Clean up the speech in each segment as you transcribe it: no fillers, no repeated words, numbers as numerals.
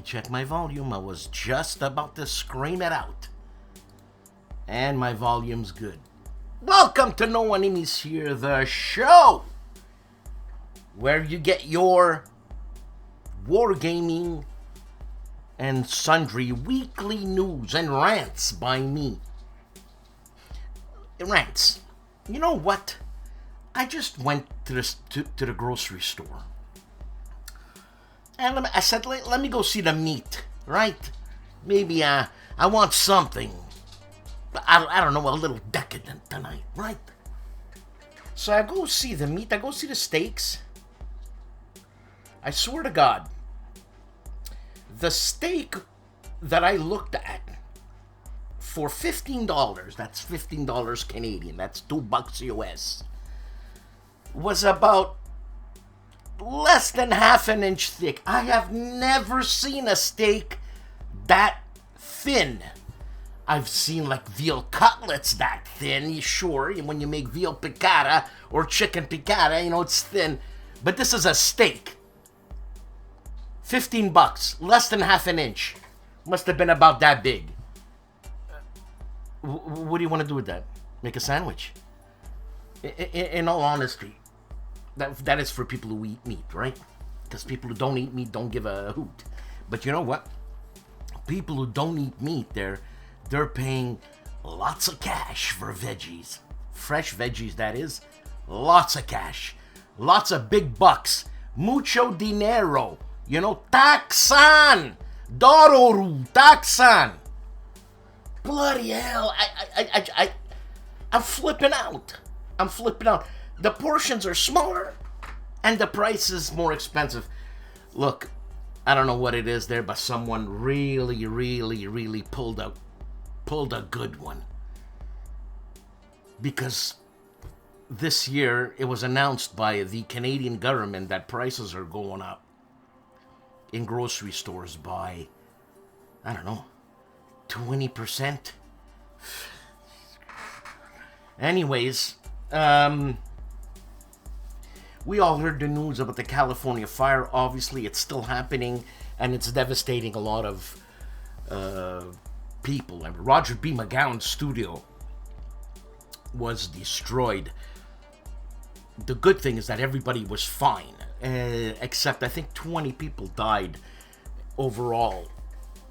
me check my volume. I was just about to scream it out. And my volume's good. Welcome to No Enemies Here, the show where you get your wargaming and sundry weekly news and rants by me. Rants. You know what? I just went to the grocery store. And I said, let me go see the meat, right? Maybe I want something, I don't know, a little decadent tonight, right? So I go see the meat, I go see the steaks. I swear to God, the steak that I looked at for $15, that's $15 Canadian, that's $2 US, was about less than half an inch thick. I have never seen a steak that thin. I've seen like veal cutlets that thin, sure, when you make veal piccata or chicken piccata, it's thin. But this is a steak. $15, less than half an inch. Must have been about that big. What do you want to do with that? Make a sandwich? In all honesty, that is for people who eat meat, right? Because people who don't eat meat don't give a hoot. But you know what? People who don't eat meat, they're paying lots of cash for veggies. Fresh veggies, that is. Lots of cash. Lots of big bucks. Mucho dinero. Taxan! Dororu! Taxan! Bloody hell. I'm flipping out. The portions are smaller, and the price is more expensive. Look, I don't know what it is there, but someone really, really, really pulled a good one. Because this year, it was announced by the Canadian government that prices are going up in grocery stores by, I don't know, 20%. Anyways, we all heard the news about the California fire. Obviously, it's still happening, and it's devastating a lot of people. Roger B. McGowan's studio was destroyed. The good thing is that everybody was fine, except I think 20 people died overall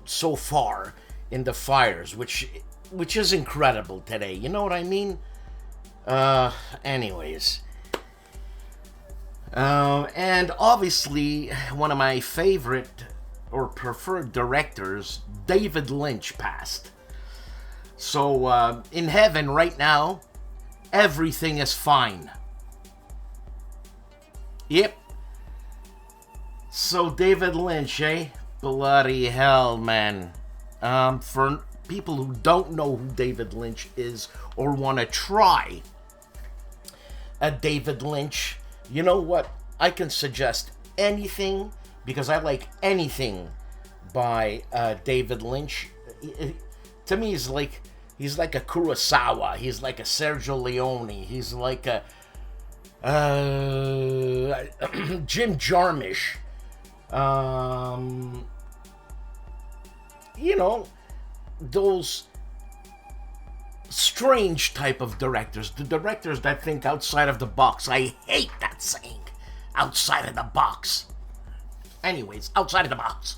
so far in the fires, which is incredible today. You know what I mean? Anyways. And obviously, one of my favorite or preferred directors, David Lynch, passed. So, in heaven right now, everything is fine. Yep. So, David Lynch, Bloody hell, man. For people who don't know who David Lynch is or want to try a David Lynch, you know what? I can suggest anything because I like anything by David Lynch. To me, he's like a Kurosawa. He's like a Sergio Leone. He's like a Jim Jarmusch. Those strange type of directors. The directors that think outside of the box. I hate that saying. Outside of the box. Anyways, outside of the box.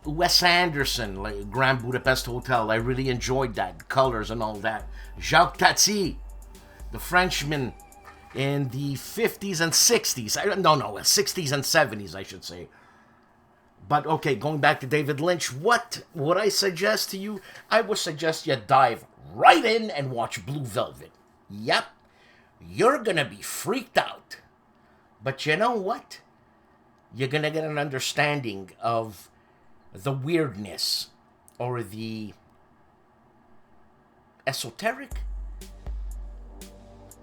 Wes Anderson, like Grand Budapest Hotel. I really enjoyed that. The colors and all that. Jacques Tati, the Frenchman in the 50s and 60s. No, 60s and 70s, I should say. But okay, going back to David Lynch, what would I suggest to you? I would suggest you dive right in and watch Blue Velvet. Yep, you're gonna be freaked out. But you know what? You're gonna get an understanding of the weirdness or the esoteric,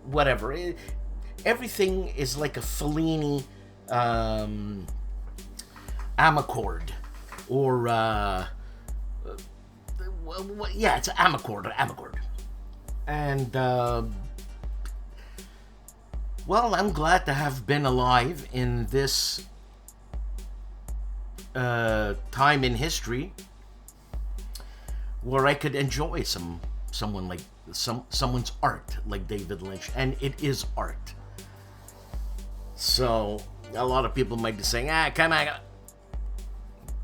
whatever. Everything is like a Fellini Amicord, or it's Amicord, and well, I'm glad to have been alive in this time in history where I could enjoy someone's art like David Lynch, and it is art. So a lot of people might be saying, come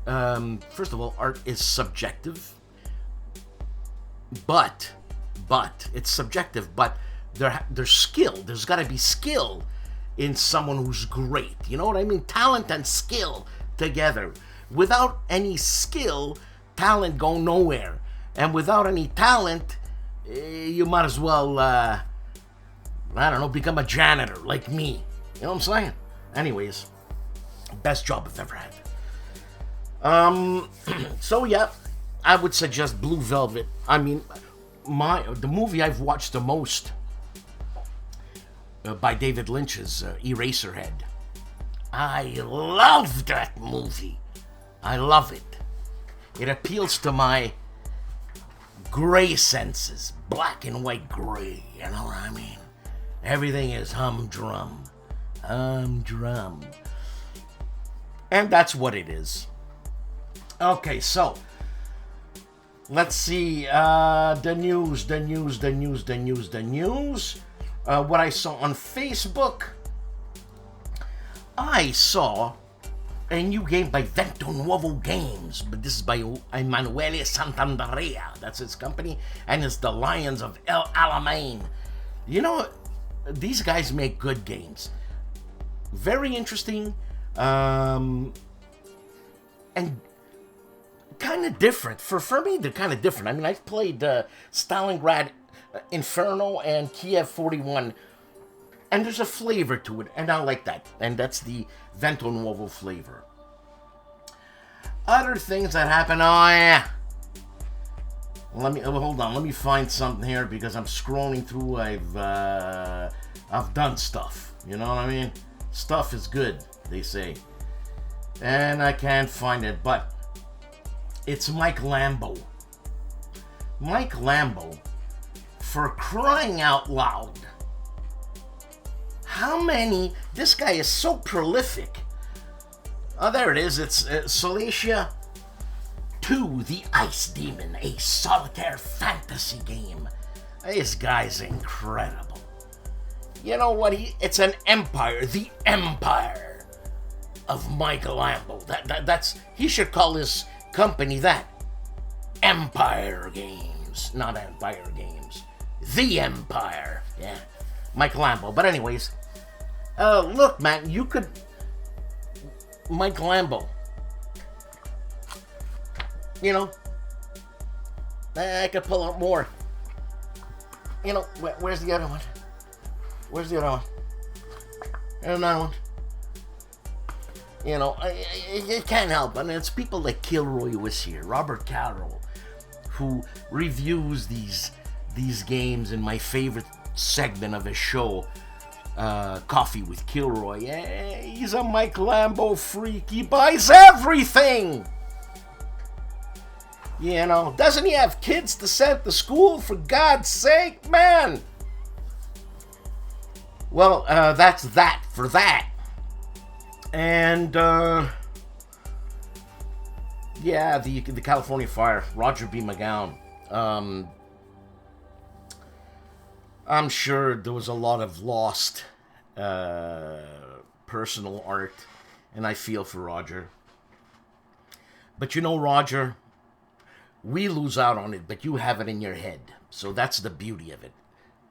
on. First of all, art is subjective, but it's subjective. But there's skill. There's got to be skill in someone who's great. You know what I mean? Talent and skill together. Without any skill, talent go nowhere. And without any talent, you might as well, I don't know, become a janitor like me. You know what I'm saying? Anyways, best job I've ever had. So yeah, I would suggest Blue Velvet. I mean, the movie I've watched the most by David Lynch is Eraserhead. I love that movie. I love it. It appeals to my gray senses, black and white gray, you know what I mean? Everything is humdrum. And that's what it is. Okay, so let's see, the news. What I saw on Facebook, I saw a new game by Vento Nuovo Games, but this is by Emanuele Santandrea. That's his company, and it's the Lions of El Alamein. You know, these guys make good games. Very interesting, and kind of different. For me, they're kind of different. I mean, I've played Stalingrad Inferno and Kiev 41, and there's a flavor to it, and I like that. And that's the Vento Nuovo flavor. Other things that happen, oh yeah. Hold on, let me find something here because I'm scrolling through. I've done stuff. You know what I mean? Stuff is good, they say. And I can't find it, but it's Mike Lambo. Mike Lambo, for crying out loud. How many? This guy is so prolific. Oh, there it is. It's Solitaire 2, The Ice Demon, a solitaire fantasy game. This guy's incredible. You know what? It's an empire. The empire of Mike Lambo. That's he should call his company that. Empire Games, not Empire Games. The Empire. Yeah. Mike Lambo. But anyways, look, man, you could... Mike Lambo. You know, I could pull out more. You know, where's the other one? Where's the other one? There's another one. You know, you can't help it. And it's people like KilRoyWasHere, Robert Carroll, who reviews these games in my favorite segment of his show, Coffee with Kilroy. He's a Mike Lambo freak. He buys everything. You know, doesn't he have kids to send to school, for God's sake, man? Well, that's that for that. And, yeah, the California fire, Roger B. McGowan. I'm sure there was a lot of lost personal art, and I feel for Roger. But you know, Roger, we lose out on it, but you have it in your head. So that's the beauty of it.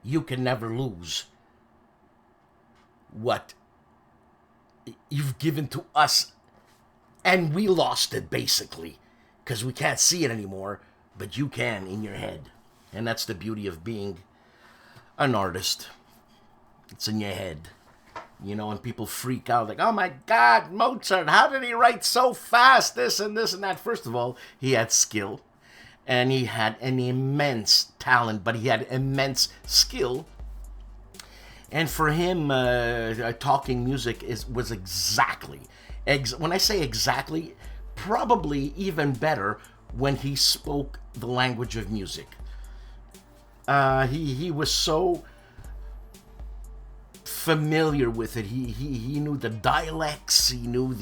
You can never lose what you've given to us, and we lost it, basically, because we can't see it anymore, but you can in your head. And that's the beauty of being an artist. It's in your head, you know, and people freak out like, oh my God, Mozart, how did he write so fast, this and that? First of all, he had skill, and he had an immense talent, but he had immense skill. And for him, talking music was exactly, when I say exactly, probably even better when he spoke the language of music. He was so familiar with it. He knew the dialects. He knew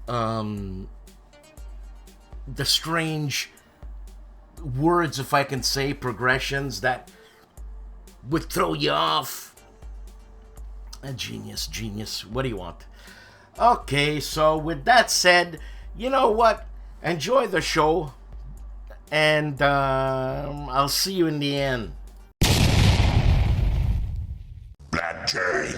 the strange words, if I can say, progressions that would throw you off. A genius. What do you want? Okay, so with that said, you know what? Enjoy the show, and I'll see you in the end. Black Jay.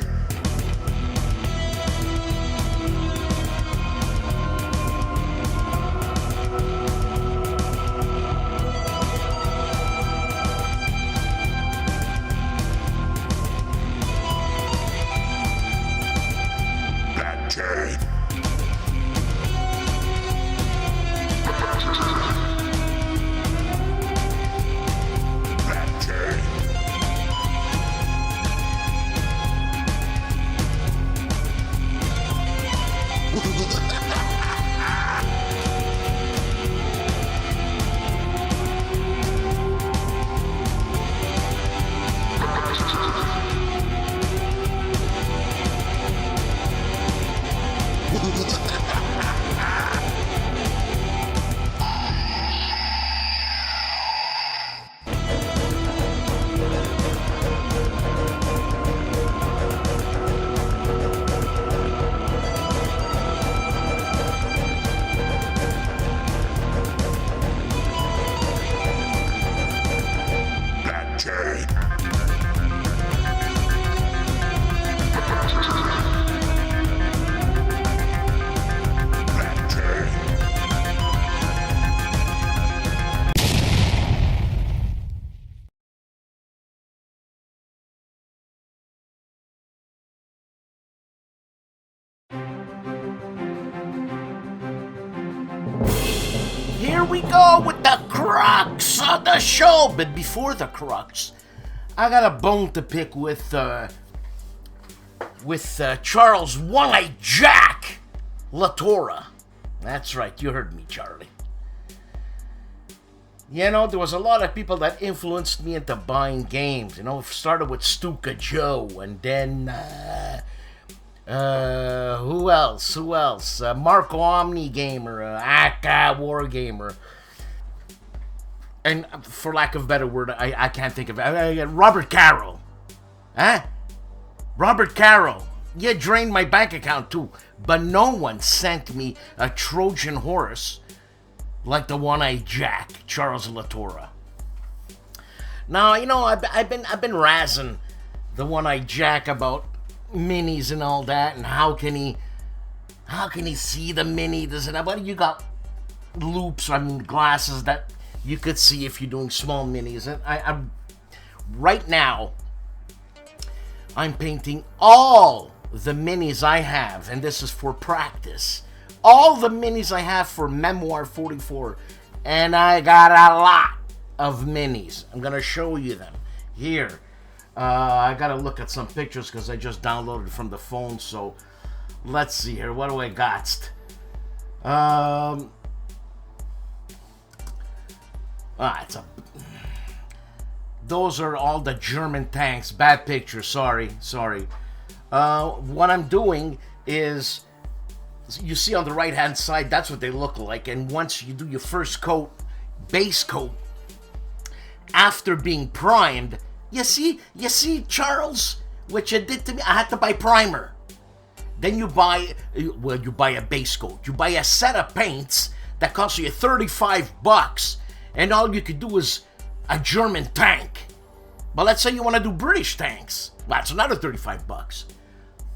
Here we go with the crux of the show. But before the crux, I got a bone to pick with Charles One-Eye Jack LaTorra. That's right, you heard me, Charlie. You know, there was a lot of people that influenced me into buying games. You know, it started with STUKAJOE, and then who else? Marco Omni Gamer, Aka Wargamer, and for lack of a better word, I can't think of it. Robert Carroll, Robert Carroll. You drained my bank account too, but no one sent me a Trojan horse like the One-Eye Jack, Charles LaTorra. Now, you know, I've been razzing the One-Eye Jack about minis and all that, and how can he see the mini, this and that. But you got loops, glasses that you could see if you're doing small minis. And I'm right now, I'm painting all the minis I have, and this is for practice. All the minis I have for Memoir 44, and I got a lot of minis. I'm gonna show you them here. I gotta look at some pictures because I just downloaded from the phone. So let's see here. What do I got? Those are all the German tanks. Bad picture. Sorry. What I'm doing is, you see on the right hand side, that's what they look like. And once you do your first coat, base coat, after being primed, you see, Charles, what you did to me? I had to buy primer. Then you buy a base coat. You buy a set of paints that costs you $35, and all you could do is a German tank. But let's say you want to do British tanks. Well, that's another $35.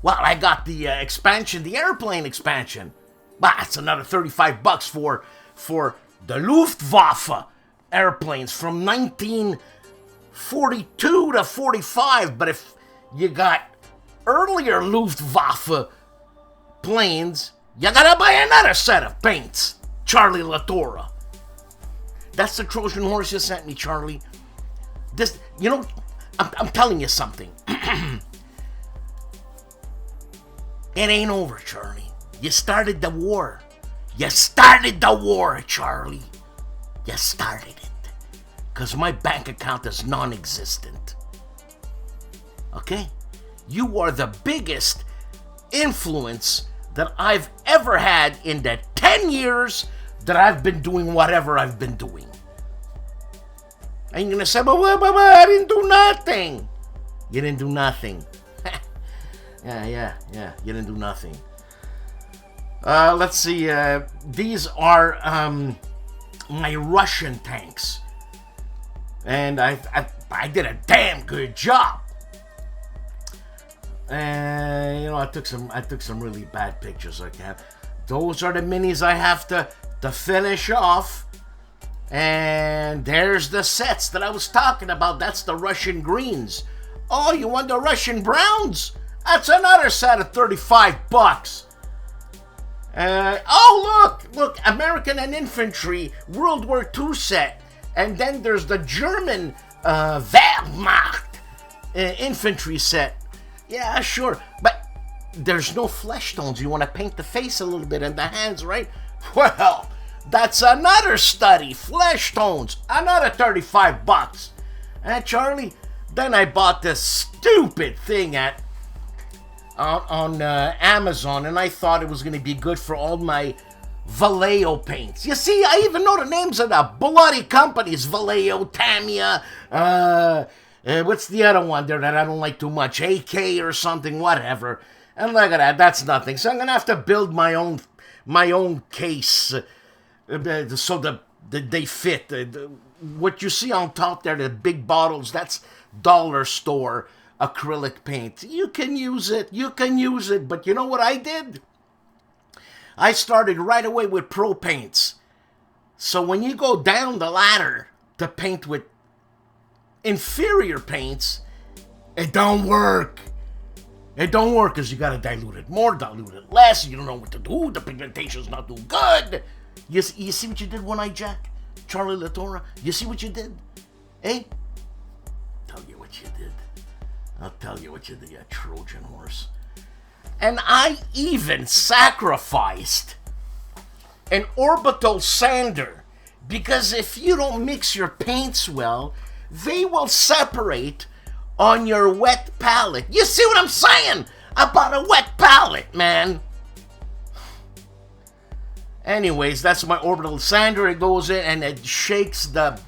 Well, I got the expansion, the airplane expansion. Well, that's another $35 for the Luftwaffe airplanes from 1942 to 45. But if you got earlier Luftwaffe planes, you gotta buy another set of paints. Charlie LaTorra. That's the Trojan horse you sent me, Charlie. This, you know, I'm telling you something. It ain't over, Charlie. You started the war. You started the war, Charlie. You started it. Because my bank account is non-existent. Okay? You are the biggest influence that I've ever had in the 10 years that I've been doing whatever I've been doing. And you're gonna say, but I didn't do nothing. You didn't do nothing. Yeah, you didn't do nothing. Let's see, these are my Russian tanks. And I did a damn good job. And I took some really bad pictures. Those are the minis I have to finish off. And there's the sets that I was talking about. That's the Russian greens. Oh, you want the Russian browns? That's another set of $35. Oh, look, American and Infantry World War II set. And then there's the German Wehrmacht infantry set. Yeah, sure, but there's no flesh tones. You want to paint the face a little bit and the hands, right? Well, that's another study. Flesh tones, another $35. And Charlie, then I bought this stupid thing on Amazon, and I thought it was going to be good for all my Vallejo paints. You see, I even know the names of the bloody companies. Vallejo, Tamiya, what's the other one there that I don't like too much? AK or something, whatever. And look at that, that's nothing. So I'm going to have to build my own case so that they fit. What you see on top there, the big bottles, that's dollar store acrylic paint. You can use it, but you know what I did? I started right away with pro paints. So when you go down the ladder to paint with inferior paints, it don't work. It don't work because you got to dilute it more, dilute it less. You don't know what to do. The pigmentation's not too good. You see what you did, One-Eye Jack? Charlie LaTorra? You see what you did? Eh? I'll tell you what you did, you Trojan horse. And I even sacrificed an orbital sander, because if you don't mix your paints well, they will separate on your wet palette. You see what I'm saying about a wet palette, man? Anyways, that's my orbital sander. It goes in and it shakes the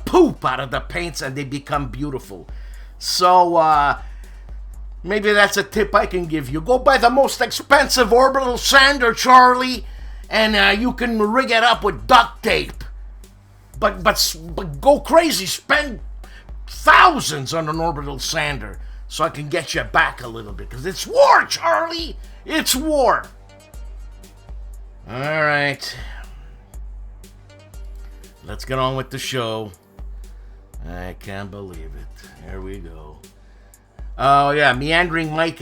poop out of the paints and they become beautiful. So, maybe that's a tip I can give you. Go buy the most expensive orbital sander, Charlie, and you can rig it up with duct tape. But go crazy, spend thousands on an orbital sander so I can get you back a little bit, because it's war, Charlie. It's war. All right. Let's get on with the show. I can't believe it. Here we go. Oh, yeah, Meandering Mike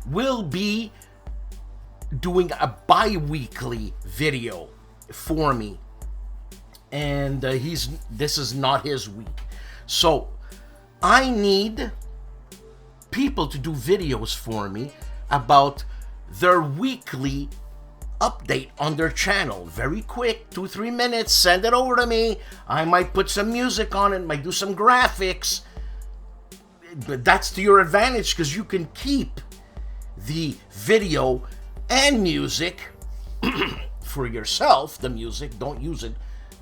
will be doing a bi-weekly video for me. And this is not his week. So, I need people to do videos for me about their weekly update on their channel. Very quick, 2-3 minutes, send it over to me. I might put some music on it, might do some graphics. But that's to your advantage, because you can keep the video and music for yourself. The music, don't use it,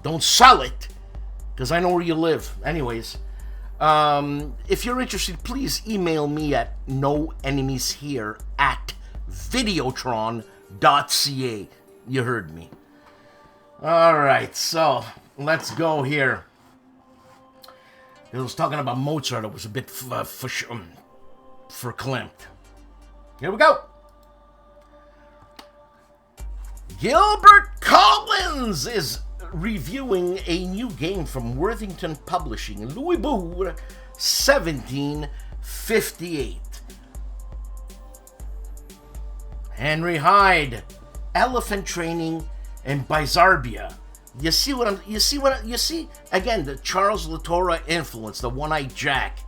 don't sell it, because I know where you live. Anyways, if you're interested, please email me at noenemieshere@videotron.ca. You heard me. All right, so let's go here. I was talking about Mozart. It was a bit verklempt. Here we go. Gilbert Collins is reviewing a new game from Worthington Publishing, Louisbourg, 1758. Henry Hyde, Elephant Training, and Bizarbia. You see again, the Charles LaTorra influence, the One-Eye Jack.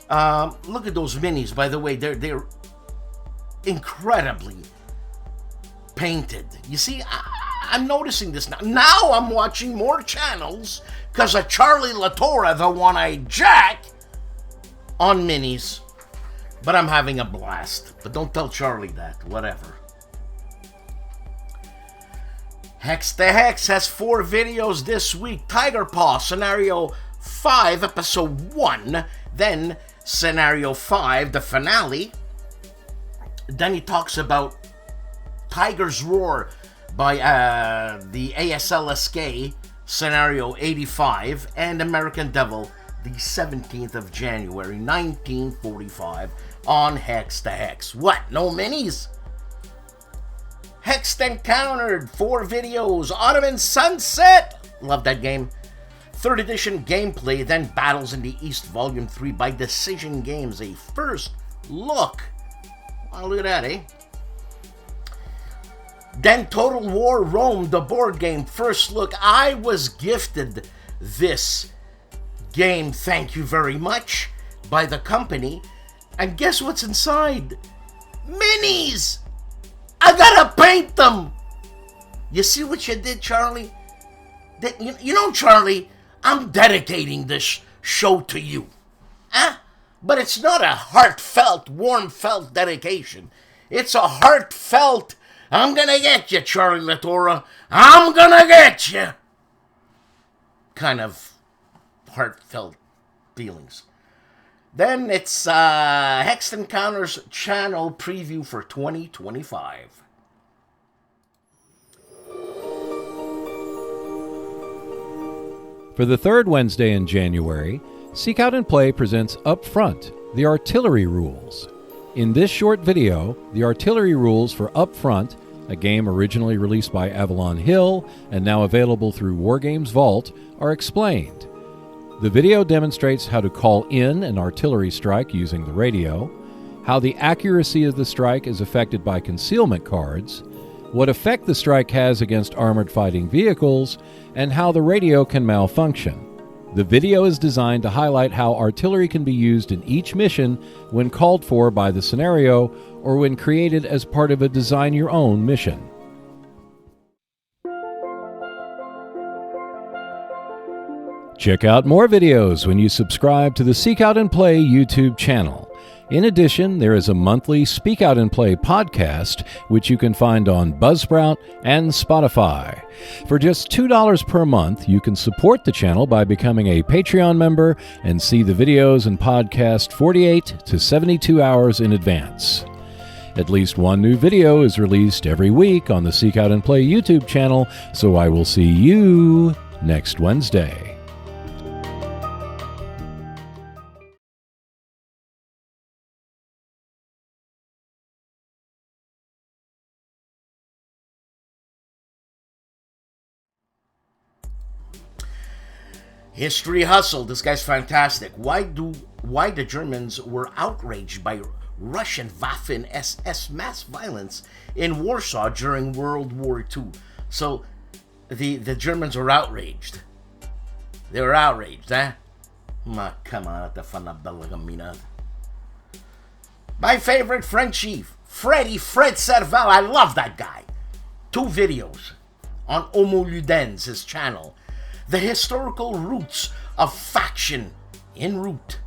Look at those minis, by the way. They're incredibly painted. You see, I'm noticing this now. Now I'm watching more channels because of Charlie LaTorra, the One-Eye Jack, on minis. But I'm having a blast. But don't tell Charlie that. Whatever. Hex the Hex has 4 videos this week. Tiger Paw, Scenario 5, Episode 1. Then Scenario 5, the finale. Then he talks about Tiger's Roar by the ASLSK, Scenario 85. And American Devil, the 17th of January, 1945, on Hex the Hex. What? No minis? Hexed Encountered, 4 videos. Ottoman Sunset, love that game. 3rd edition gameplay, then Battles in the East, Volume 3 by Decision Games. A first look. Oh, look at that, eh? Then Total War Rome, the board game. First look. I was gifted this game, thank you very much, by the company. And guess what's inside? Minis! I gotta paint them! You see what you did, Charlie? You know, Charlie, I'm dedicating this show to you. Huh? But it's not a heartfelt, warm-felt dedication. It's a heartfelt, I'm gonna get you, Charlie Latora. I'm gonna get you! Kind of heartfelt feelings. Then it's Hexed Encounters channel preview for 2025. For the 3rd Wednesday in January, Seek Out and Play presents Up Front, the Artillery Rules. In this short video, the artillery rules for Up Front, a game originally released by Avalon Hill and now available through Wargames Vault, are explained. The video demonstrates how to call in an artillery strike using the radio, how the accuracy of the strike is affected by concealment cards, what effect the strike has against armored fighting vehicles, and how the radio can malfunction. The video is designed to highlight how artillery can be used in each mission when called for by the scenario or when created as part of a design-your-own mission. Check out more videos when you subscribe to the Seek Out and Play YouTube channel. In addition, there is a monthly Speak Out and Play podcast, which you can find on Buzzsprout and Spotify. For just $2 per month, you can support the channel by becoming a Patreon member and see the videos and podcast 48 to 72 hours in advance. At least one new video is released every week on the Seek Out and Play YouTube channel, so I will see you next Wednesday. History Hustle. This guy's fantastic. Why the Germans were outraged by Russian Waffen SS mass violence in Warsaw during World War II. So the Germans were outraged. They were outraged, eh? Ma camarada fanabella gamina. My favorite Frenchie, Fred Serval. I love that guy. 2 videos on Homo Ludens, his channel. The historical roots of faction en route,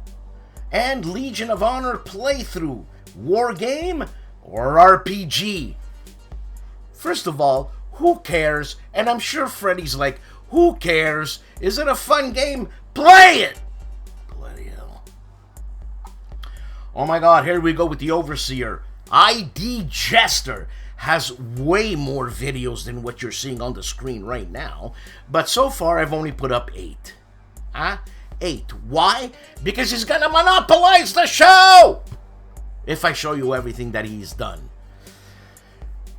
and Legion of Honor playthrough, war game or RPG. First of all, who cares? And I'm sure Freddy's like, who cares? Is it a fun game? Play it! Bloody hell. Oh my god, here we go with the Overseer. ID Jester has way more videos than what you're seeing on the screen right now. But so far, I've only put up 8. Huh? 8. Why? Because he's gonna monopolize the show! If I show you everything that he's done.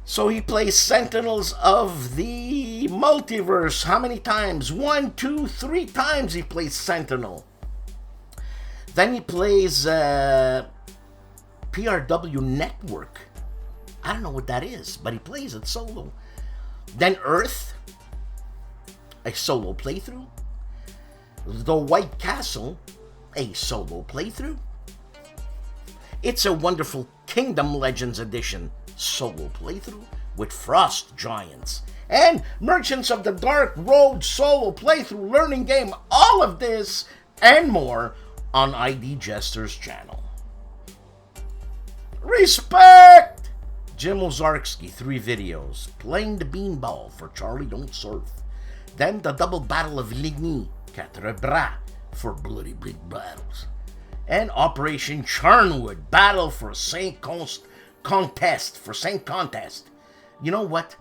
So he plays Sentinels of the Multiverse. How many times? 1, 2, 3 times he plays Sentinel. Then he plays PRW Network. I don't know what that is, but he plays it solo. Then Earth, a solo playthrough. The White Castle, a solo playthrough. It's a Wonderful Kingdom Legends Edition, solo playthrough with Frost Giants. And Merchants of the Dark Road solo playthrough learning game. All of this and more on ID Jester's channel. Respect! Jim Ozarski, 3 videos. Playing the beanball for Charlie Don't Surf. Then the double battle of Ligny, Quatre Bras for Bloody Big Battles. And Operation Charnwood, battle for Saint Contest. You know what?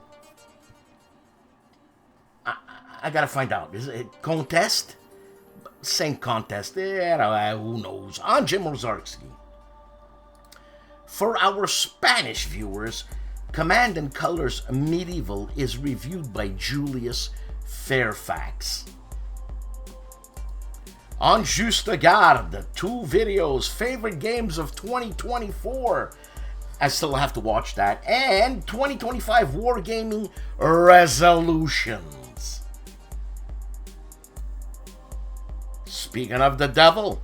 I gotta find out. Is it Contest? Saint Contest. Who knows? I'm Jim Ozarski. For our Spanish viewers, Command and Colors Medieval is reviewed by Julius Fairfax. On Juste Garde, 2 videos, favorite games of 2024. I still have to watch that. And 2025 Wargaming Resolutions. Speaking of the devil,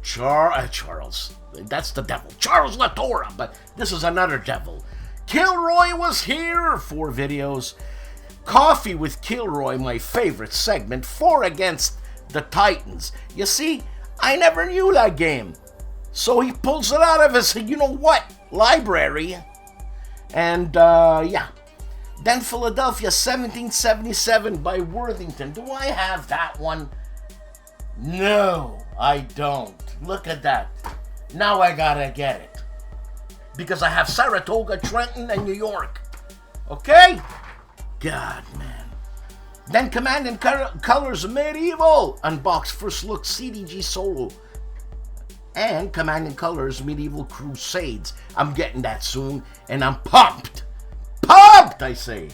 Charles. That's the devil. Charles Latora, but this is another devil. KilRoyWasHere, 4 videos. Coffee with Kilroy, my favorite segment. 4 Against the Titans. You see, I never knew that game. So he pulls it out of his, library. And, yeah. Then Philadelphia 1777 by Worthington. Do I have that one? No, I don't. Look at that. Now I gotta get it. Because I have Saratoga, Trenton, and New York. Okay? God, man. Then Command and Colors Medieval. Unbox First Look CDG Solo. And Command and Colors Medieval Crusades. I'm getting that soon. And I'm pumped. Pumped, I say.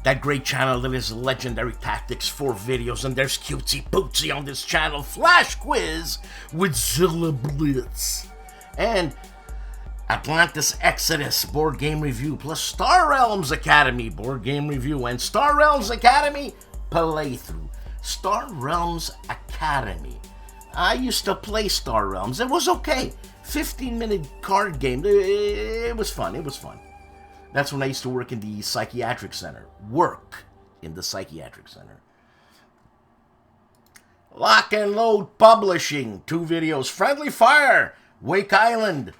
That great channel that is Legendary Tactics, 4 videos, and there's cutesy pootsy on this channel. Flash Quiz with Zilla Blitz. And Atlantis Exodus board game review, plus Star Realms Academy board game review, and Star Realms Academy playthrough. Star Realms Academy. I used to play Star Realms. It was okay. 15-minute card game. It was fun. It was fun. That's when I used to work in the psychiatric center. Lock and Load Publishing, 2 videos. Friendly Fire, Wake Island.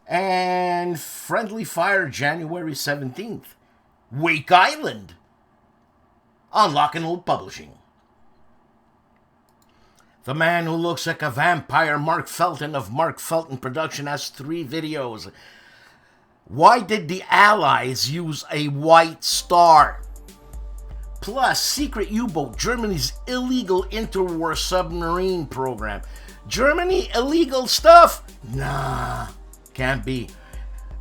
And Friendly Fire, January 17th. Wake Island. On Lock and Load Publishing. The Man Who Looks Like a Vampire, Mark Felton of Mark Felton Production, has 3 videos. Why did the Allies use a white star? Plus, Secret U-Boat, Germany's illegal interwar submarine program. Germany, illegal stuff? Nah, can't be.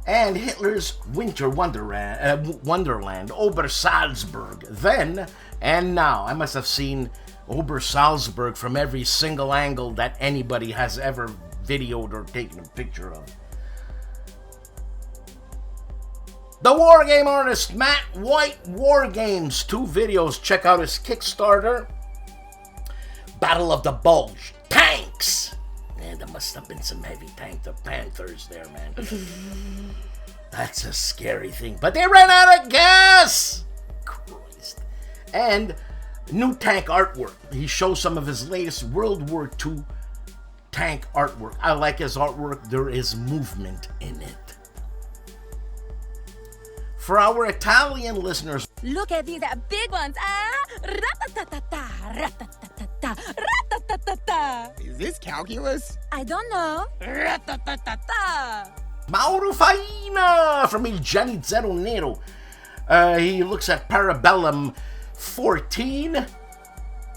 And Hitler's Winter Wonderland, Obersalzberg. Then and now. I must have seen Obersalzberg from every single angle that anybody has ever videoed or taken a picture of. The Wargame Artist, Matt White Wargames, 2 videos. Check out his Kickstarter. Battle of the Bulge. Tanks! Man, there must have been some heavy Panthers there, man. That's a scary thing. But they ran out of gas! Christ. And new tank artwork. He shows some of his latest World War II tank artwork. I like his artwork. There is movement in it. For our Italian listeners, look at these big ones, Ra-ta-ta-ta-ta, ra-ta-ta-ta-ta, ra-ta-ta-ta-ta. Is this calculus? I don't know. Ra-ta-ta-ta-ta. Mauro Faina from Il Gianni Zero Nero. He looks at Parabellum 14.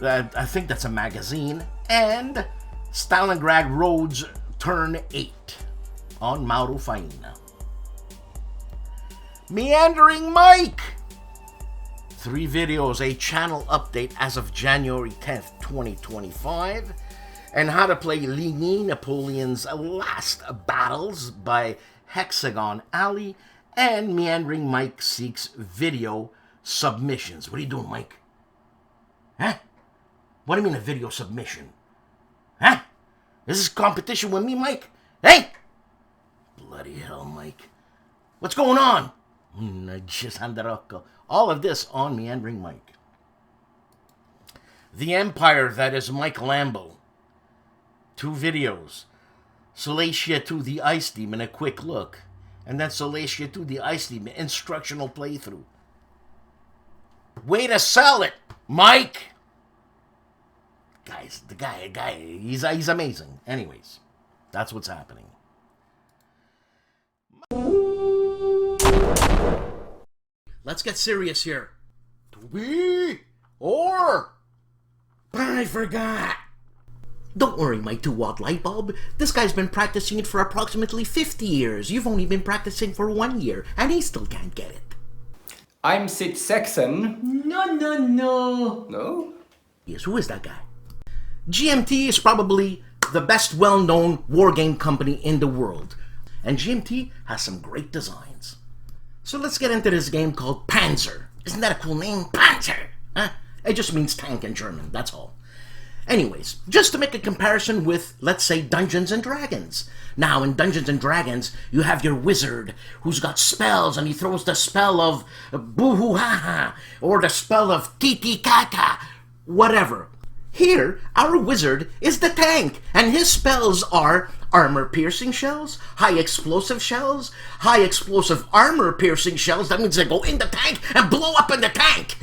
I think that's a magazine. And Stalingrad Roads Turn 8 on Mauro Faina. Meandering Mike! 3 videos, a channel update as of January 10th, 2025, and how to play Ligny Napoleon's Last Battles by Hexagon Alley, and Meandering Mike seeks video submissions. What are you doing, Mike? Huh? What do you mean a video submission? Huh? Is this competition with me, Mike? Hey! Bloody hell, Mike. What's going on? All of this on Meandering Mike. The Empire that is Mike Lambo. 2 videos. Solitaire to the Ice Demon, a quick look. And then Solitaire to the Ice Demon, instructional playthrough. Way to sell it, Mike! Guys, the guy, he's amazing. Anyways, that's what's happening. Let's get serious here. I forgot. Don't worry, my 2-watt light bulb. This guy's been practicing it for approximately 50 years. You've only been practicing for 1 year, and he still can't get it. I'm Sid Saxon. No. No? Yes, who is that guy? GMT is probably the best well-known wargame company in the world. And GMT has some great designs. So let's get into this game called Panzer. Isn't that a cool name? Panzer! Huh? It just means tank in German, that's all. Anyways, just to make a comparison with, let's say, Dungeons and Dragons. Now, in Dungeons and Dragons, you have your wizard who's got spells, and he throws the spell of boo-hoo-ha-ha, or the spell of titi-kaka, whatever. Here, our wizard is the tank, and his spells are armor-piercing shells, high-explosive shells, high-explosive armor-piercing shells. That means they go in the tank and blow up in the tank.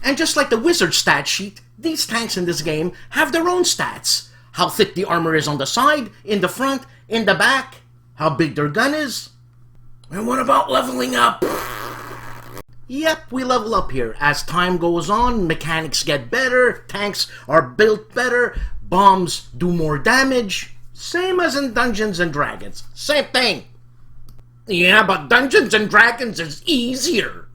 And just like the wizard stat sheet, these tanks in this game have their own stats. How thick the armor is on the side, in the front, in the back, how big their gun is. And what about leveling up? Yep, we level up here. As time goes on, mechanics get better, tanks are built better, bombs do more damage. Same as in Dungeons and Dragons. Same thing. Yeah, but Dungeons and Dragons is easier.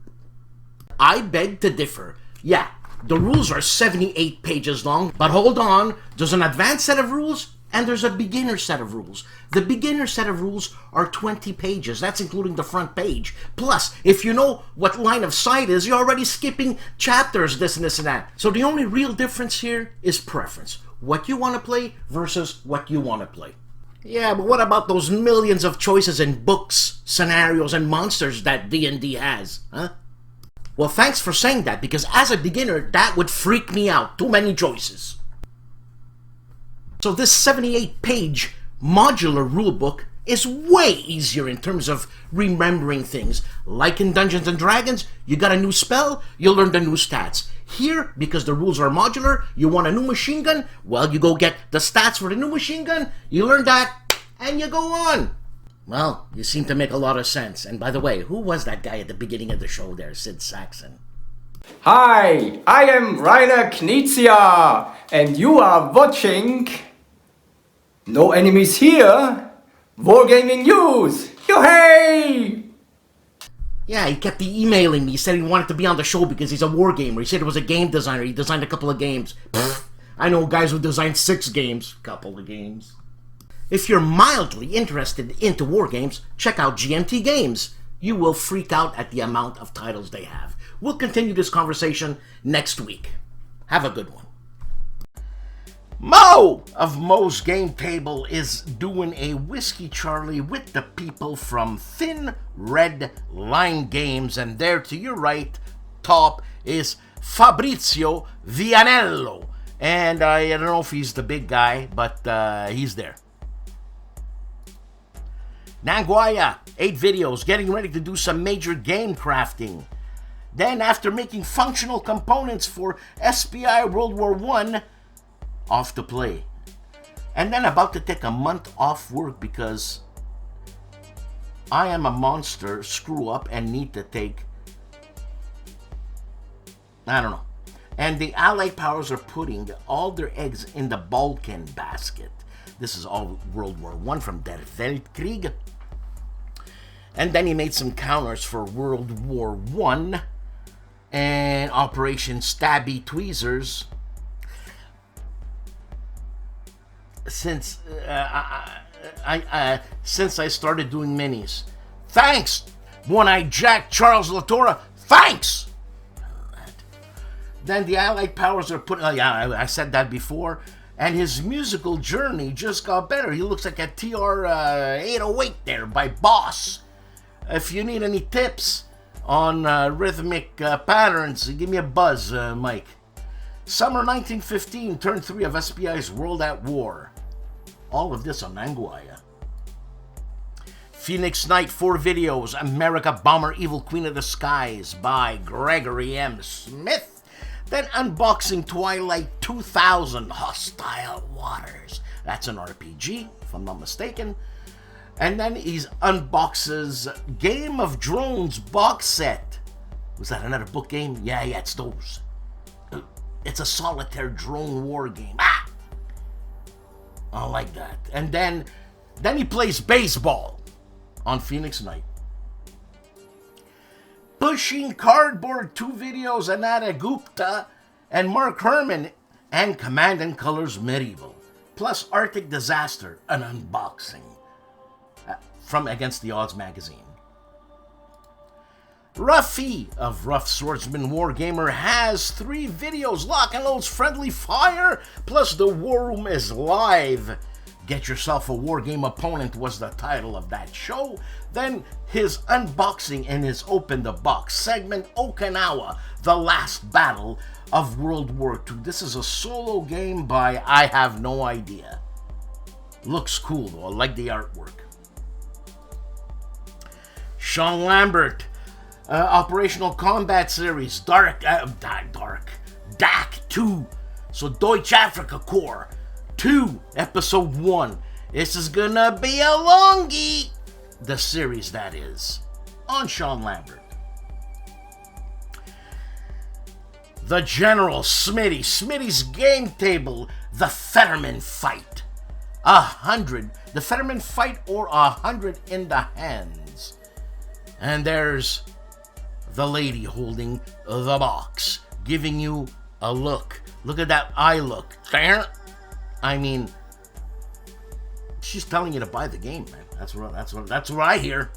I beg to differ. Yeah, the rules are 78 pages long, but hold on, there's an advanced set of rules and there's a beginner set of rules. The beginner set of rules are 20 pages, that's including the front page. Plus, if you know what line of sight is, you're already skipping chapters, this and this and that. So the only real difference here is preference. What you want to play versus what you want to play. Yeah, but what about those millions of choices in books, scenarios, and monsters that D&D has, huh? Well, thanks for saying that, because as a beginner, that would freak me out. Too many choices. So this 78-page modular rulebook is way easier in terms of remembering things. Like in Dungeons and Dragons, you got a new spell, you learn the new stats. Here, because the rules are modular, you want a new machine gun, well, you go get the stats for the new machine gun, you learn that, and you go on. Well, you seem to make a lot of sense. And by the way, who was that guy at the beginning of the show there, Sid Saxon? Hi, I am Rainer Knizia, and you are watching No Enemies Here, Wargaming News! Yo-hey! Yeah, he kept emailing me. He said he wanted to be on the show because he's a wargamer. He said he was a game designer. He designed a couple of games. I know guys who designed 6 games. Couple of games. If you're mildly interested into wargames, check out GMT Games. You will freak out at the amount of titles they have. We'll continue this conversation next week. Have a good one. Mo of Mo's Game Table is doing a Whiskey Charlie with the people from Thin Red Line Games, and there to your right, top, is Fabrizio Vianello. And I don't know if he's the big guy, but he's there. Nanguaya, 8 videos, getting ready to do some major game crafting. Then, after making functional components for SPI World War I, off to play. And then about to take a month off work because I am a monster, screw up, and need to take, I don't know. And the Allied powers are putting all their eggs in the Balkan basket. This is all World War I from Der Weltkrieg. And then he made some counters for World War I and Operation Stabby Tweezers. Since I started doing minis. Thanks, One-Eyed Jack Charles Latorre. Thanks. Then the Allied powers are putting. Oh yeah, I said that before. And his musical journey just got better. He looks like a TR 808 there by Boss. If you need any tips on rhythmic patterns, give me a buzz, Mike. Summer 1915, turn 3 of SPI's World at War. All of this on Nanguaya. Phoenix Night 4 videos, America Bomber Evil Queen of the Skies by Gregory M. Smith. Then unboxing Twilight 2000 Hostile Waters. That's an RPG, if I'm not mistaken. And then he unboxes Game of Drones box set. Was that another book game? Yeah, it's those. It's a solitaire drone war game. I like that. And then he plays baseball on Phoenix Night. Pushing Cardboard 2 videos, Anada Gupta and Mark Herman, and Command and Colors Medieval. Plus Arctic Disaster, an unboxing from Against the Odds magazine. Ruffy of Rough Swordsman Wargamer has 3 videos, Lock and Load's Friendly Fire, plus The War Room is Live. Get Yourself a Wargame Opponent was the title of that show. Then his unboxing and his Open the Box segment, Okinawa, The Last Battle of World War II. This is a solo game by I have no idea. Looks cool though, I like the artwork. Sean Lambert, Operational Combat Series, DAC 2, so Deutsch Africa Corps 2, Episode 1. This is gonna be a longie. The series, that is, on Sean Lambert. The General Smitty's game table, The Fetterman Fight. 100, the Fetterman Fight, or 100 in the hands. And there's the lady holding the box, giving you a look. Look at that eye look. I mean, she's telling you to buy the game, man. That's what I hear.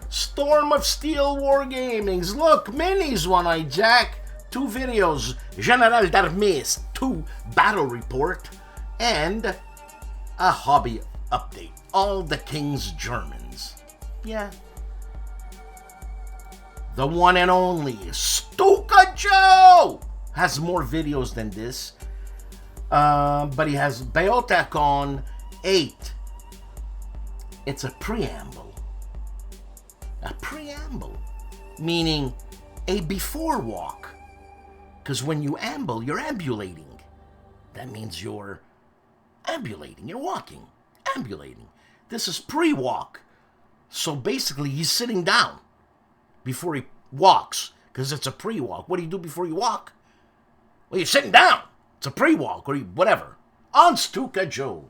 Storm of Steel Wargamings. Look, minis, One-Eye Jack. 2 videos, General d'Armées 2 Battle Report, and a hobby update. All the King's Germans. Yeah. The one and only STUKAJOE has more videos than this. But he has Beotacon 8. It's a preamble. A preamble. Meaning a before walk. Because when you amble, you're ambulating. That means you're ambulating. You're walking. Ambulating. This is pre-walk. So basically, he's sitting down before he walks. Because it's a pre-walk. What do you do before you walk? Well, you're sitting down. It's a pre-walk or whatever. On STUKAJOE.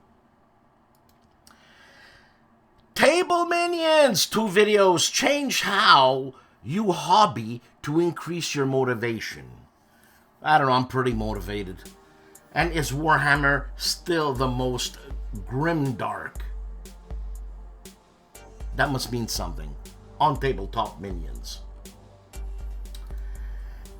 Table Minions. 2 videos. Change how you hobby to increase your motivation. I don't know, I'm pretty motivated. And is Warhammer still the most grimdark? That must mean something. On Tabletop Minions.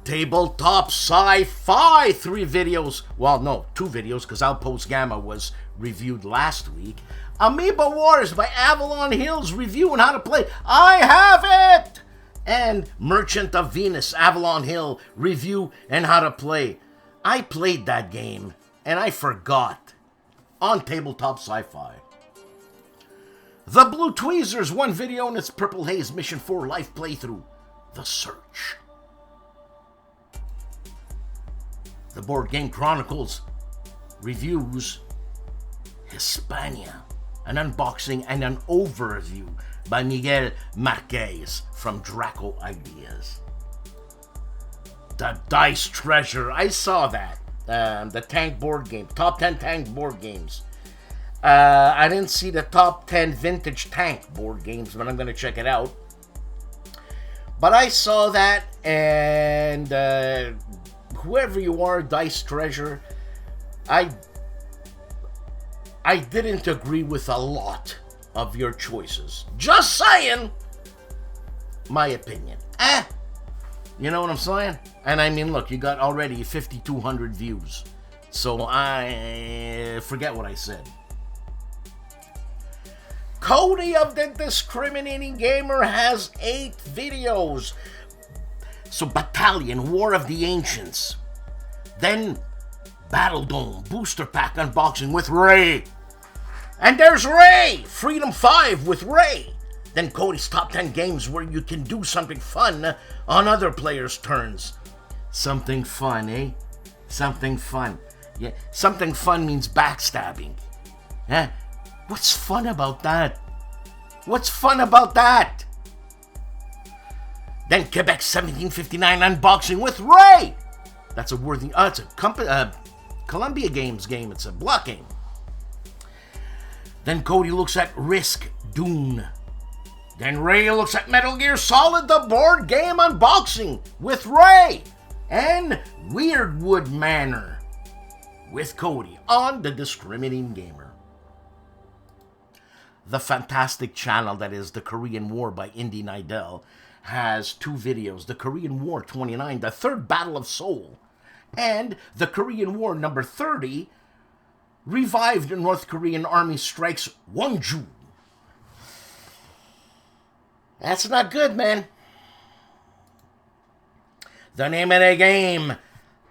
Tabletop Sci-Fi, 3 videos. Well, no, 2 videos, because Outpost Gamma was reviewed last week. Amoeba Wars by Avalon Hills, review on how to play. I have it! And Merchant of Venus, Avalon Hill, review and how to play. I played that game, and I forgot. On Tabletop Sci-Fi. The Blue Tweezers, 1 video in its Purple Haze Mission 4 life playthrough. The Search. The Board Game Chronicles, reviews, Hispania. An unboxing and an overview by Miguel Marquez from Draco Ideas. The Dice Treasure, I saw that. The tank board game, top 10 tank board games. I didn't see the top 10 vintage tank board games, but I'm going to check it out. But I saw that, and whoever you are, Dice Treasure, I didn't agree with a lot of your choices. Just saying! My opinion. You know what I'm saying? And I mean, look, you got already 5,200 views. So I forget what I said. Cody of the Discriminating Gamer has 8 videos. So Battalion, War of the Ancients. Then Battle Dome Booster Pack unboxing with Ray. And there's Ray! Freedom 5 with Ray. Then Cody's top 10 games where you can do something fun on other players' turns. Something fun, eh? Something fun. Yeah, something fun means backstabbing. Eh? What's fun about that? What's fun about that? Then Quebec 1759 unboxing with Ray. That's a worthy. It's a Columbia Games game. It's a block game. Then Cody looks at Risk Dune. Then Ray looks at Metal Gear Solid, the board game unboxing with Ray. And Weirdwood Manor with Cody on the Discriminating Gamer. The fantastic channel that is The Korean War by Indy Nidell has 2 videos. The Korean War 29, the Third Battle of Seoul, and the Korean War number 30, Revived North Korean Army Strikes Wonju. That's not good, man. The name of the game,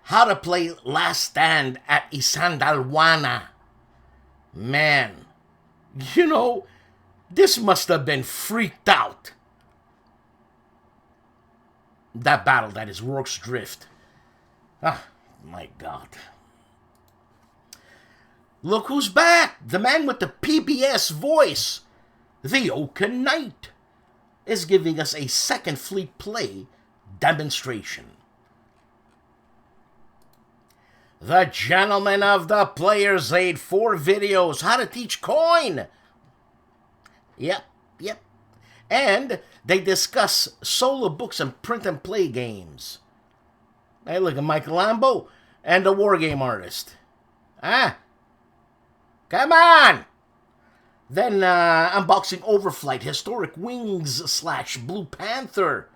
How to Play Last Stand at Isandalwana. Man, you know, this must have been freaked out. That battle, that is Rorke's Drift. Ah, my God. Look who's back! The man with the PBS voice. The Oaken Night is giving us a Second Fleet play demonstration. The Gentleman of the Player's Aid, 4 videos, how to teach coin. Yep. And they discuss solo books and print and play games. Hey, look at Michael Lambo and the war game artist. Ah, come on! Then unboxing Overflight, Historic Wings / Blue Panther.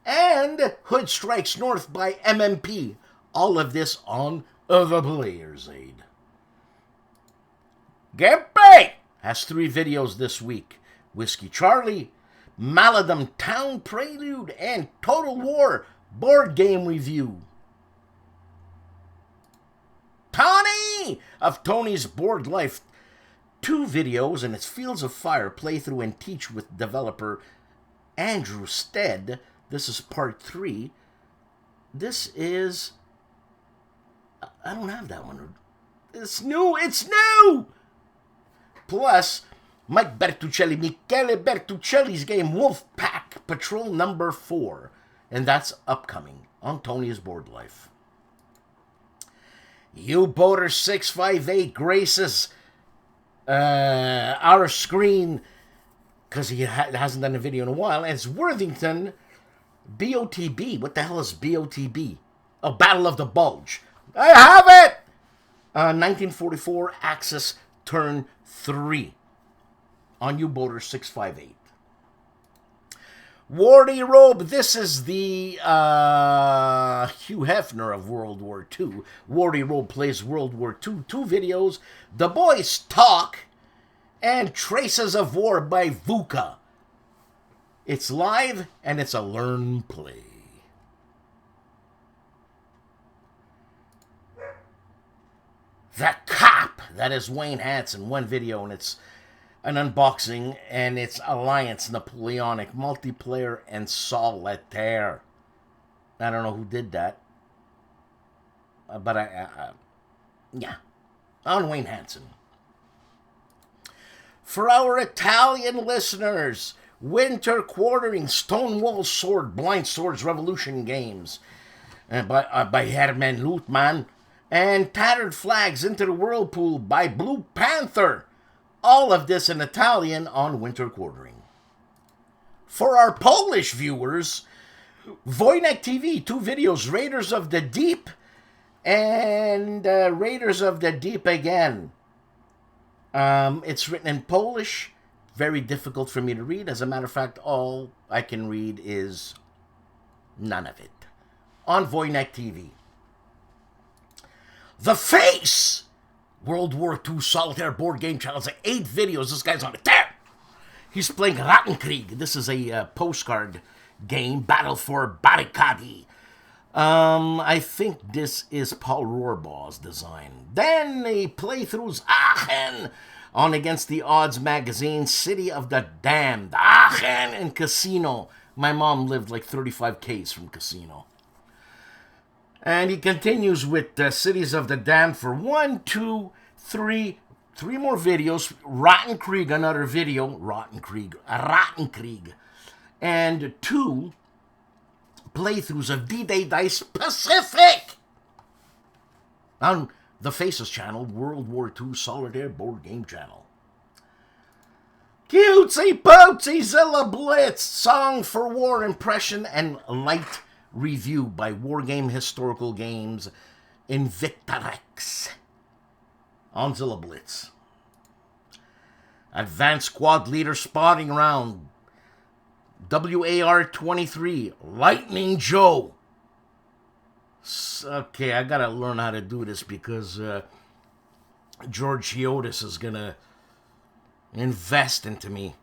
And Hood Strikes North by MMP. All of this on the Player's Aid. GIMPY has 3 videos this week. Whiskey Charlie, Maladam Town Prelude, and Total War board game review. Tony of Tony's Board Life, 2 videos, and it's Fields of Fire playthrough and teach with developer Andrew Stead. This is part 3. This is... I don't have that one. It's new! It's new! Plus, Michele Bertuccelli's game Wolfpack Patrol number 4. And that's upcoming on Tony's Board Life. U-Boater 658 graces our screen because he hasn't done a video in a while. And it's Worthington BOTB. What the hell is BOTB? Oh, Battle of the Bulge. I have it! 1944 Axis Turn 3 on U-Boater 658. Wardy Robe, this is the Hugh Hefner of World War II. Wardy Robe plays World War II. 2 videos, The Boys Talk, and Traces of War by VUCA. It's live, and it's a learn play. The Cop, that is Wayne Hansen, 1 video, and it's an unboxing, and it's Alliance Napoleonic multiplayer and Solitaire. I don't know who did that, but yeah, on Wayne Hansen. For our Italian listeners, Winter Quartering, Stonewall Sword, Blind Swords Revolution games, by Herman Lutman, and Tattered Flags Into the Whirlpool by Blue Panther. All of this in Italian on Winter Quartering. For our Polish viewers, Wojennik TV, 2 videos, Raiders of the Deep and Raiders of the Deep again. It's written in Polish, very difficult for me to read. As a matter of fact, all I can read is none of it. On Wojennik TV. The Face! World War II Solitaire board game channel. It's like 8 videos. This guy's on it. There! He's playing Rattenkrieg. This is a postcard game. Battle for Barricadi. I think this is Paul Rohrbaugh's design. Then the playthroughs Aachen on Against the Odds magazine, City of the Damned, Aachen and Casino. My mom lived like 35 Ks from Casino. And he continues with Cities of the Damned for 1, 2, 3 more videos. Rottenkrieg, another video. Rottenkrieg. And 2 playthroughs of D-Day Dice Pacific on the Faces channel, World War II Solitaire board game channel. Cutesy Pootsy Zilla Blitz, Song for War impression and light review by Wargame Historical Games Invictarex on Zilla Blitz. Advanced Squad Leader Spotting Round, WAR 23, Lightning Joe. Okay, I gotta learn how to do this because George Chiotis is gonna invest into me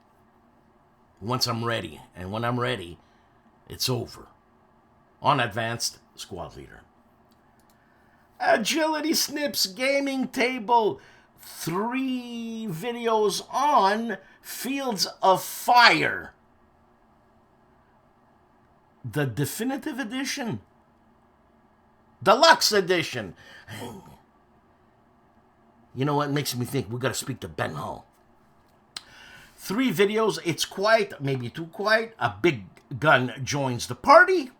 once I'm ready. And when I'm ready, it's over. On Advanced Squad Leader. Agility Snips Gaming Table. 3 videos on Fields of Fire. The Definitive Edition. Deluxe Edition. You know what makes me think we gotta speak to Ben Hall. 3 videos. It's quiet, maybe too quiet. A big gun joins the party.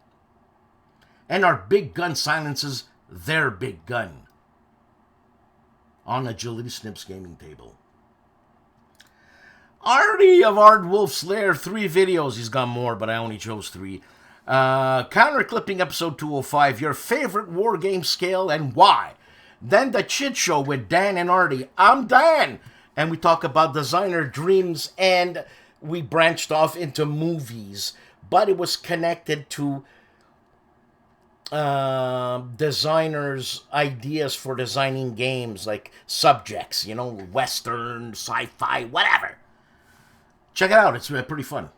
And our big gun silences their big gun. On Agility Snips Gaming Table. Artie of ARDWULF'S Lair, 3 videos. He's got more, but I only chose 3. Counter Clipping episode 205, your favorite war game scale and why. Then the Chit Show with Dan and Artie. I'm Dan, and we talk about designer dreams, and we branched off into movies, but it was connected to designers' ideas for designing games, like subjects, you know, Western, sci-fi, whatever. Check it out, it's pretty fun.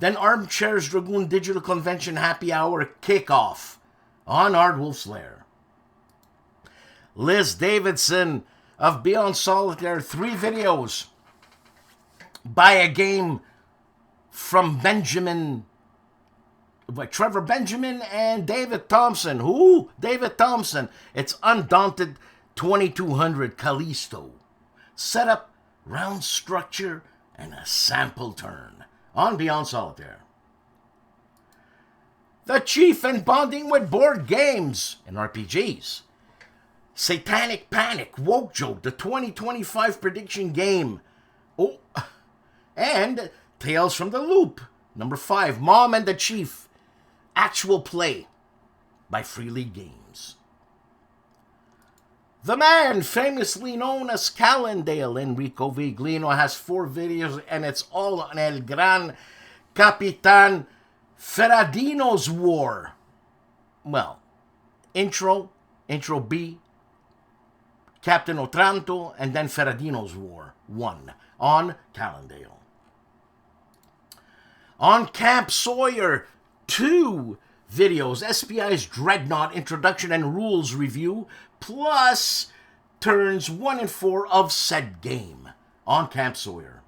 Then Armchair's Dragoon Digital Convention Happy Hour Kickoff on ARDWULF'S Lair. Liz Davidson of Beyond Solitaire, 3 videos. Buy a game from Trevor Benjamin and David Thompson. Who? David Thompson. It's Undaunted 2200 Callisto. Setup, round structure, and a sample turn. On Beyond Solitaire. The Chief and Bonding with Board Games and RPGs. Satanic Panic, Woke Joke, the 2025 prediction game. Oh, and Tales from the Loop, number 5, Mom and the Chief, actual play by Free League Games. The man famously known as Calandale, Enrico Viglino, has 4 videos, and it's all on El Gran Capitan Ferradino's War. Well, intro B, Captain Otranto, and then Ferradino's War 1 on Calandale. On Camp Sawyer, 2 videos, SPI's Dreadnought Introduction and Rules Review, plus turns 1 and 4 of said game on Camp Sawyer.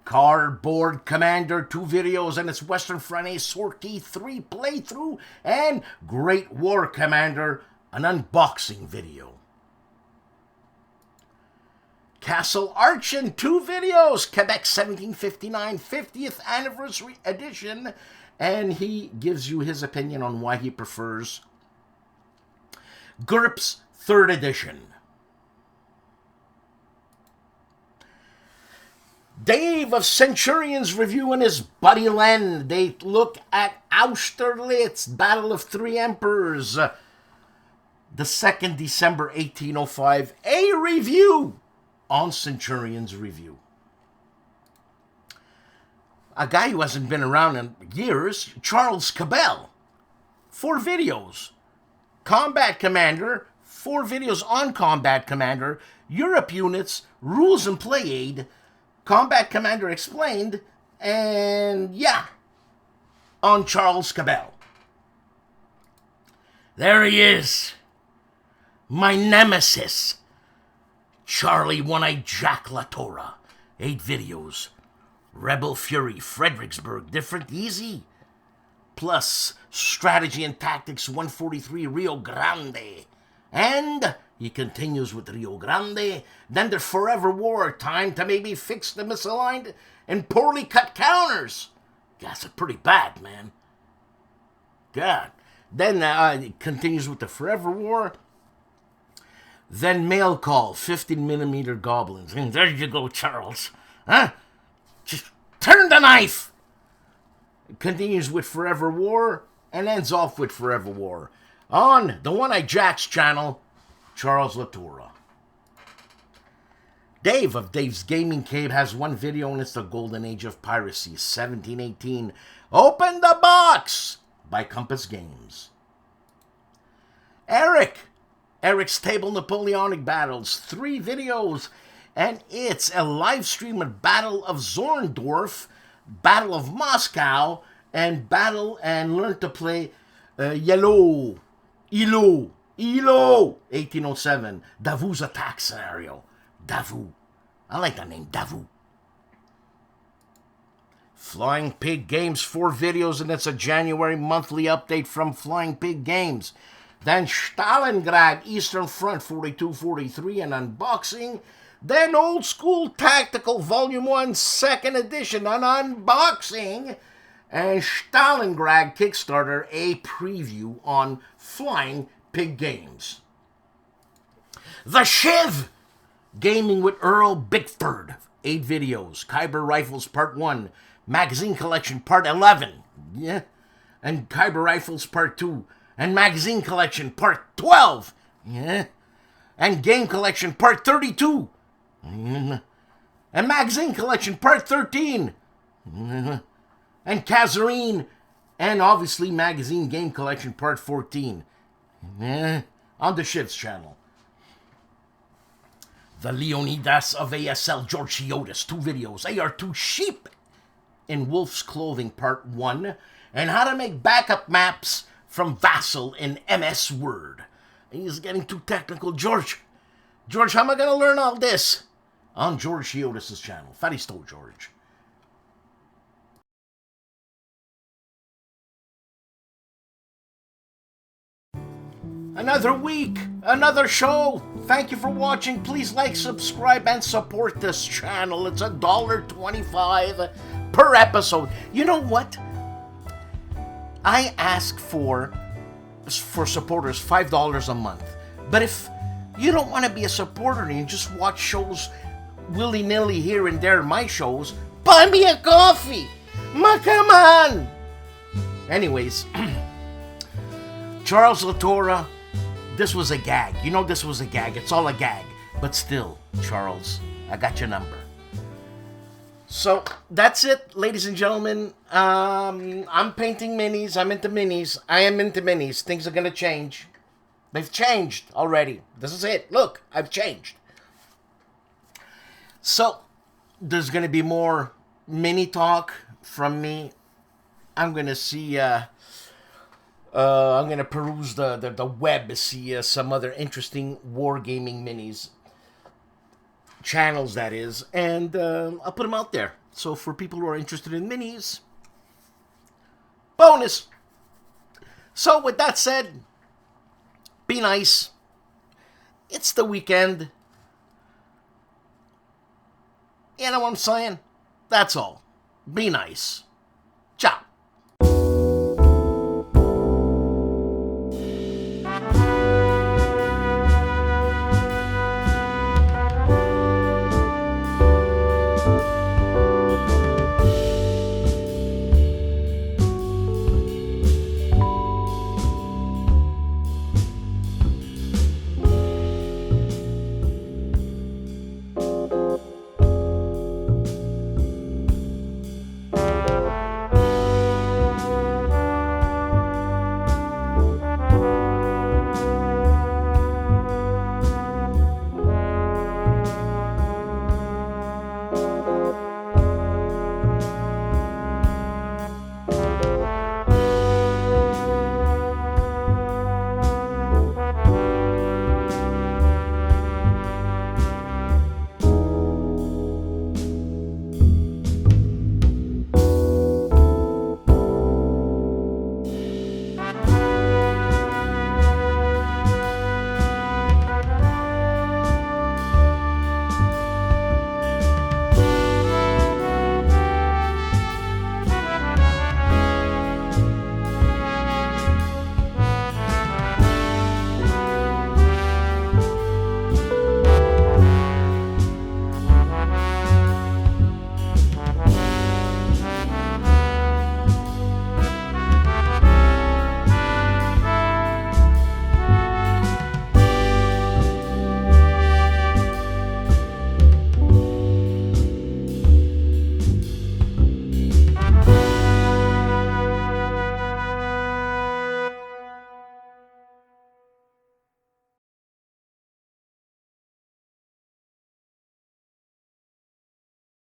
Cardboard Commander, 2 videos, and its Western Front Sortie 3 playthrough, and Great War Commander, an unboxing video. Castle Archon, 2 videos, Quebec 1759 50th Anniversary Edition, and he gives you his opinion on why he prefers GURPS 3rd Edition. Dave of Centurions Review and his buddy Len, they look at Austerlitz, Battle of 3 Emperors, the 2nd December 1805, a review on Centurions Review. A guy who hasn't been around in years, Charles Cabell, 4 videos. Combat Commander, 4 videos on Combat Commander, Europe Units, Rules and Play Aid, Combat Commander Explained, and yeah, on Charles Cabell. There he is. My nemesis. Charlie One-Eyed Jack LaTorra. 8 videos. Rebel Fury, Fredericksburg, different, easy. Plus, Strategy and Tactics 143, Rio Grande. And he continues with Rio Grande. Then the Forever War, time to maybe fix the misaligned and poorly cut counters. That's pretty bad, man. God. Then he continues with the Forever War. Then Mail Call, 15mm Goblins. And there you go, Charles. Huh? Just turn the knife. It continues with Forever War and ends off with Forever War. On the One-Eyed Jack's channel, Charles LaTorra. Dave of Dave's Gaming Cave has one video, and it's the Golden Age of Piracy, 1718. Open the Box by Compass Games. Eric's Table Napoleonic Battles, 3 videos, and it's a live stream of Battle of Zorndorf, Battle of Moscow, and learn to play Ilo, 1807, Davu's attack scenario. Davu. I like that name, Davu. Flying Pig Games, 4 videos, and it's a January monthly update from Flying Pig Games. Then Stalingrad, Eastern Front, 42-43, an unboxing. Then Old School Tactical, Volume 1, 2nd edition, an unboxing. And Stalingrad Kickstarter, a preview on Flying Pig Games. The Shiv! Gaming with Earl Bickford, 8 videos. Kyber Rifles Part 1, Magazine Collection Part 11. Yeah. And Kyber Rifles Part 2. And Magazine Collection Part 12. Yeah. And Game Collection Part 32. And Magazine Collection Part 13. And Kazarine. And obviously Magazine Game Collection Part 14. On the Shiv's channel. The Leonidas of ASL George Chiotis, 2 videos. AR2 Sheep in Wolf's Clothing Part 1. And how to make backup maps from Vassal in MS Word. He's getting too technical. George, how am I going to learn all this? On George Chiotis' channel. Fatty Stowe George. Another week, another show. Thank you for watching. Please like, subscribe, and support this channel. It's $1.25 per episode. You know what? I ask for supporters $5 a month. But if you don't want to be a supporter and you just watch shows willy-nilly here and there, my shows, buy me a coffee. Come on. Anyways, Charles LaTorra, this was a gag. You know this was a gag. It's all a gag. But still, Charles, I got your number. So, that's it, ladies and gentlemen. I'm painting minis. I'm into minis. I am into minis. Things are going to change. They've changed already. This is it. Look, I've changed. So, there's going to be more mini talk from me. I'm going to see... I'm going to peruse the web to see some other interesting wargaming minis. Channels, that is. And I'll put them out there. So for people who are interested in minis, bonus. So with that said, be nice. It's the weekend. You know what I'm saying? That's all. Be nice.